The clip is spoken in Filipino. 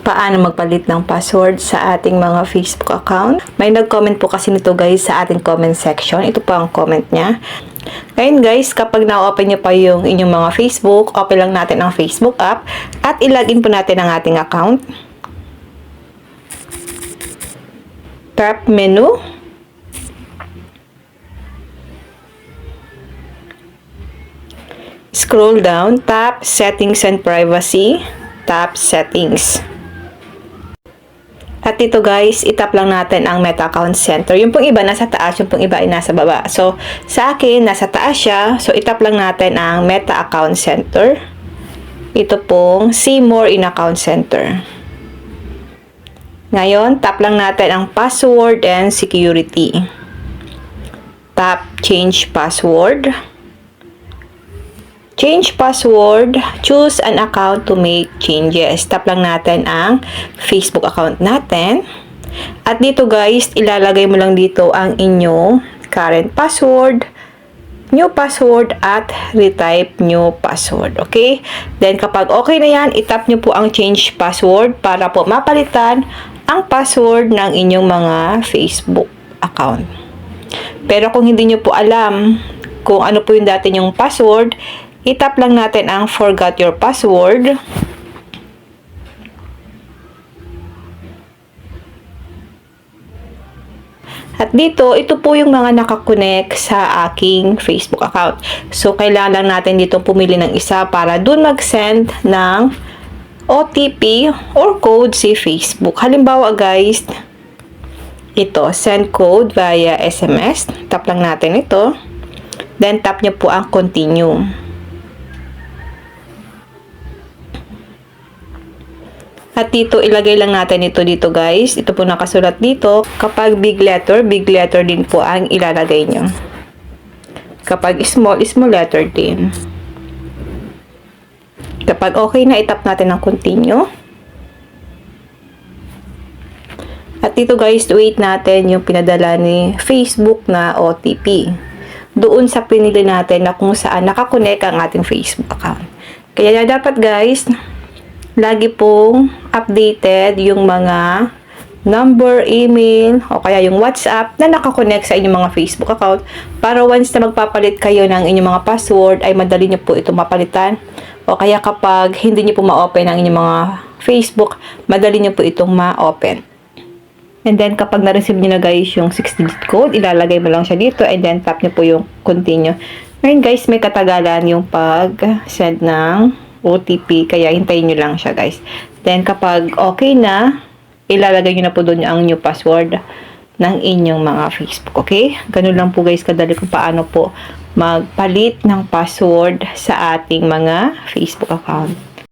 Paano magpalit ng password sa ating mga Facebook account? May nag-comment po kasi nito guys sa ating comment section. Ito po ang comment niya. Ngayon guys, kapag na-open nyo pa yung inyong mga Facebook, open lang natin ang Facebook app at ilagin po natin ang ating account. Tap menu. Scroll down, tap Settings and Privacy, tap Settings. At dito guys, itap lang natin ang Meta Account Center. Yung pong iba nasa taas, yung pong iba ay nasa baba. So, sa akin, nasa taas siya. So, itap lang natin ang Meta Account Center. Ito pong See More in Account Center. Ngayon, tap lang natin ang Password and Security. Tap Change Password. Change password, choose an account to make changes. Tap lang natin ang Facebook account natin. At dito guys, ilalagay mo lang dito ang inyong current password, new password, at retype new password. Okay? Then kapag okay na yan, itap nyo po ang change password para po mapalitan ang password ng inyong mga Facebook account. Pero kung hindi nyo po alam kung ano po yung dati nyong password, itap lang natin ang forgot your password. At dito, ito po yung mga nakakonect sa aking Facebook account. So, kailangan lang natin dito pumili ng isa para dun mag-send ng OTP or code si Facebook. Halimbawa guys, ito, send code via SMS. Tap lang natin ito. Then, tap nyo po ang continue. At dito, ilagay lang natin ito dito guys. Ito po nakasulat dito. Kapag big letter din po ang ilalagay nyo. Kapag small letter din. Kapag okay na, itap natin ang continue. At dito guys, wait natin yung pinadala ni Facebook na OTP. Doon sa pinili natin na kung saan nakakonect ang ating Facebook account. Kaya dapat guys, lagi pong updated yung mga number, email, o kaya yung WhatsApp na nakakonect sa inyong mga Facebook account para once na magpapalit kayo ng inyong mga password ay madali nyo po ito mapalitan. O kaya kapag hindi nyo po ma-open ang inyong mga Facebook, madali nyo po itong ma-open. And then kapag na-receive nyo na guys yung 6-digit code, ilalagay mo lang siya dito and then tap nyo po yung continue. Ngayon guys, may katagalan yung pag-send ng OTP, kaya hintayin nyo lang siya guys. Then kapag okay na, ilalagay nyo na po doon ang new password ng inyong mga Facebook. Okay? Ganun lang po guys kadali kung paano po magpalit ng password sa ating mga Facebook account.